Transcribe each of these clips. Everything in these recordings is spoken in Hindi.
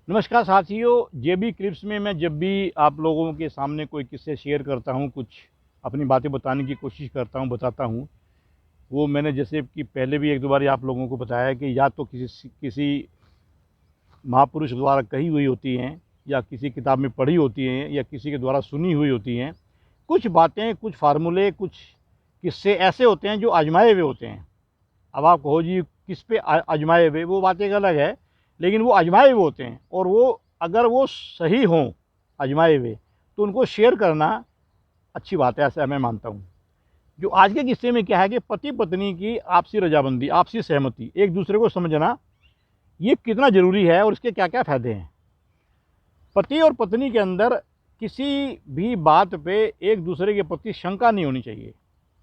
नमस्कार साथियों, जेबी क्लिप्स में मैं जब भी आप लोगों के सामने कोई किस्से शेयर करता हूँ, कुछ अपनी बातें बताने की कोशिश करता हूँ, बताता हूँ। वो मैंने जैसे कि पहले भी एक दो बार आप लोगों को बताया कि या तो किसी महापुरुष द्वारा कही हुई होती हैं, या किसी किताब में पढ़ी होती हैं, या किसी के द्वारा सुनी हुई होती हैं। कुछ बातें, कुछ फार्मूले, कुछ किस्से ऐसे होते हैं जो आजमाए हुए होते हैं। अब आप कहो जी किस पे आजमाए हुए, वो बात एक अलग है, लेकिन वो आजमाए हुए होते हैं। और वो अगर वो सही हों, आजमाए हुए, तो उनको शेयर करना अच्छी बात है, ऐसा मैं मानता हूँ। जो आज के किस्से में क्या है कि पति पत्नी की आपसी रजामंदी, आपसी सहमति, एक दूसरे को समझना, ये कितना ज़रूरी है और इसके क्या क्या फ़ायदे हैं। पति और पत्नी के अंदर किसी भी बात पे एक दूसरे के प्रति शंका नहीं होनी चाहिए।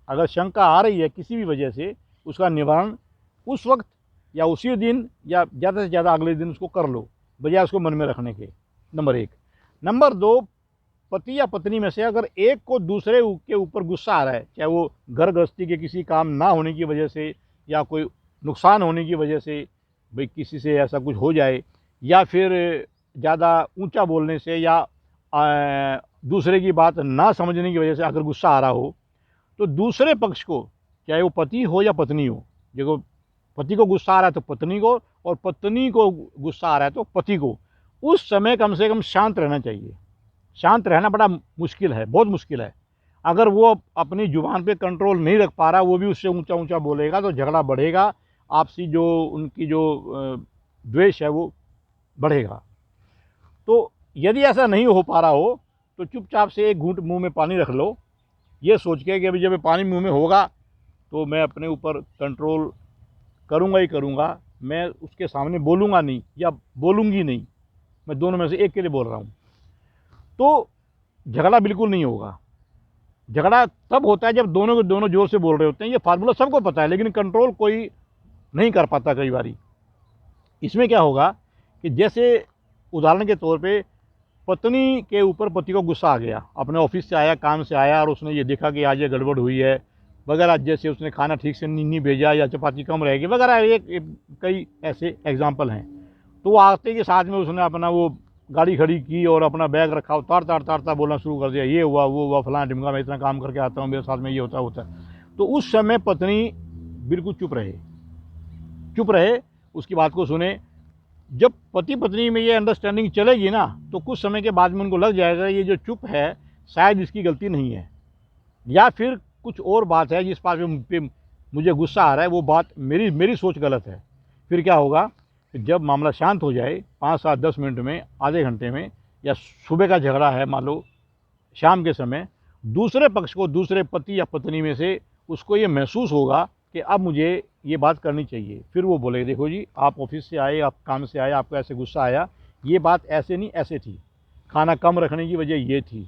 अगर शंका आ रही है किसी भी वजह से, उसका निवारण उस वक्त या उसी दिन या ज़्यादा से ज़्यादा अगले दिन उसको कर लो, बजाय उसको मन में रखने के। नंबर एक। नंबर दो, पति या पत्नी में से अगर एक को दूसरे के ऊपर गुस्सा आ रहा है, चाहे वो घर गृहस्थी के किसी काम ना होने की वजह से, या कोई नुकसान होने की वजह से, भाई किसी से ऐसा कुछ हो जाए, या फिर ज़्यादा ऊंचा बोलने से, या दूसरे की बात ना समझने की वजह से अगर गुस्सा आ रहा हो, तो दूसरे पक्ष को, चाहे वो पति हो या पत्नी हो, देखो, पति को गुस्सा आ रहा है तो पत्नी को, और पत्नी को गुस्सा आ रहा है तो पति को, उस समय कम से कम शांत रहना चाहिए। शांत रहना बड़ा मुश्किल है, बहुत मुश्किल है। अगर वो अपनी जुबान पे कंट्रोल नहीं रख पा रहा, वो भी उससे ऊंचा ऊंचा बोलेगा तो झगड़ा बढ़ेगा, आपसी जो उनकी जो द्वेष है वो बढ़ेगा। तो यदि ऐसा नहीं हो पा रहा हो, तो चुपचाप से एक घूंट मुंह में पानी रख लो, ये सोच के कि अभी जब पानी मुंह में होगा तो मैं अपने ऊपर कंट्रोल करूँगा ही करूँगा, मैं उसके सामने बोलूँगा नहीं या बोलूँगी नहीं, मैं दोनों में से एक के लिए बोल रहा हूँ, तो झगड़ा बिल्कुल नहीं होगा। झगड़ा तब होता है जब दोनों के दोनों जोर से बोल रहे होते हैं। ये फार्मूला सबको पता है, लेकिन कंट्रोल कोई नहीं कर पाता कई बारी। इसमें क्या होगा कि जैसे उदाहरण के तौर पे पत्नी के ऊपर पति को गुस्सा आ गया, अपने ऑफिस से आया, काम से आया, और उसने ये देखा कि आज ये गड़बड़ हुई है वगैरह, जैसे उसने खाना ठीक से नहीं भेजा, या चपाती कम रहेगी वगैरह, कई ऐसे एग्जाम्पल हैं। तो वो आते के साथ में उसने अपना वो गाड़ी खड़ी की और अपना बैग रखा, उतारता उतारता बोलना शुरू कर दिया, ये हुआ वो हुआ फलाना ढिमका, मैं इतना काम करके आता हूँ, मेरे साथ में ये होता होता है। तो उस समय पत्नी बिल्कुल चुप रहे, चुप रहे, उसकी बात को सुने। जब पति पत्नी में ये अंडरस्टैंडिंग चलेगी ना, तो कुछ समय के बाद में उनको लग जाएगा ये जो चुप है शायद इसकी गलती नहीं है, या फिर कुछ और बात है जिस बात पे मुझे गुस्सा आ रहा है, वो बात मेरी मेरी सोच गलत है। फिर क्या होगा कि जब मामला शांत हो जाए, 5 7 10 मिनट में, आधे घंटे में, या सुबह का झगड़ा है मान लो शाम के समय, दूसरे पक्ष को, दूसरे पति या पत्नी में से उसको ये महसूस होगा कि अब मुझे ये बात करनी चाहिए। फिर वो बोले, देखो जी, आप ऑफिस से आए, आप काम से आए, आपको ऐसे गुस्सा आया, ये बात ऐसे नहीं ऐसे थी, खाना कम रखने की वजह ये थी,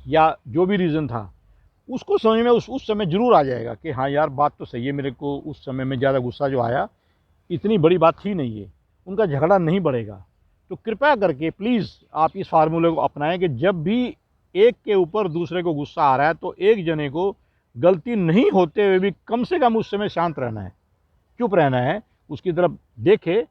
या जो भी रीज़न था, उसको समझ में उस समय ज़रूर आ जाएगा कि हाँ यार, बात तो सही है, मेरे को उस समय में ज़्यादा गुस्सा जो आया इतनी बड़ी बात थी नहीं है, उनका झगड़ा नहीं बढ़ेगा। तो कृपया करके प्लीज़ आप इस फार्मूले को अपनाएं कि जब भी एक के ऊपर दूसरे को गुस्सा आ रहा है, तो एक जने को गलती नहीं होते हुए भी कम से कम उस समय शांत रहना है, चुप रहना है, उसकी तरफ देखे,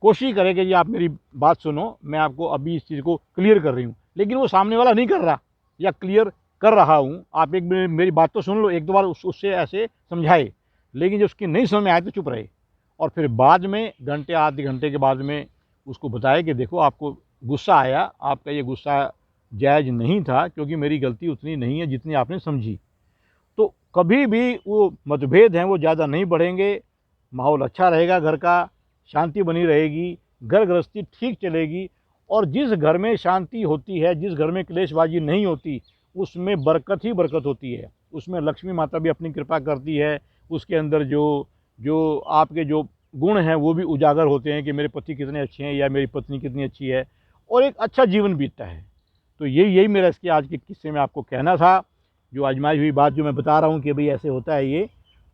कोशिश करें कि जी आप मेरी बात सुनो, मैं आपको अभी इस चीज़ को क्लियर कर रही हूँ, लेकिन वो सामने वाला नहीं कर रहा, या क्लियर कर रहा हूँ, आप एक मेरी बात तो सुन लो, एक दो बार उससे ऐसे समझाए, लेकिन जो उसकी नहीं समझ में आए तो चुप रहे। और फिर बाद में घंटे, आधे घंटे के बाद में उसको बताए कि देखो, आपको गुस्सा आया, आपका ये गुस्सा जायज़ नहीं था, क्योंकि मेरी गलती उतनी नहीं है जितनी आपने समझी। तो कभी भी वो मतभेद हैं वो ज़्यादा नहीं बढ़ेंगे, माहौल अच्छा रहेगा, घर का शांति बनी रहेगी, घर गृहस्थी ठीक चलेगी। और जिस घर में शांति होती है, जिस घर में क्लेशबाजी नहीं होती, उसमें बरकत ही बरकत होती है, उसमें लक्ष्मी माता भी अपनी कृपा करती है, उसके अंदर जो जो आपके जो गुण हैं वो भी उजागर होते हैं कि मेरे पति कितने अच्छे हैं या मेरी पत्नी कितनी अच्छी है, और एक अच्छा जीवन बीतता है। तो यही यही मेरा इसके आज के किस्से में आपको कहना था, जो आजमाई हुई बात जो मैं बता रहा हूँ कि भाई ऐसे होता है ये।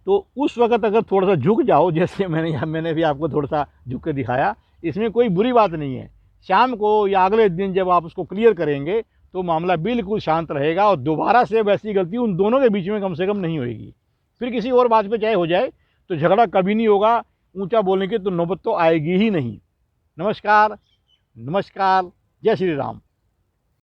तो उस वक़्त अगर थोड़ा-सा झुक जाओ, जैसे मैंने भी आपको थोड़ा-सा झुक के दिखाया, इसमें कोई बुरी बात नहीं है। शाम को या अगले दिन जब आप उसको क्लियर करेंगे, तो मामला बिल्कुल शांत रहेगा, और दोबारा से वैसी गलती उन दोनों के बीच में कम से कम नहीं होएगी। फिर किसी और बात पे चाहे हो जाए, तो झगड़ा कभी नहीं होगा, ऊँचा बोलने की तो नौबत तो आएगी ही नहीं। नमस्कार, नमस्कार, जय श्री राम।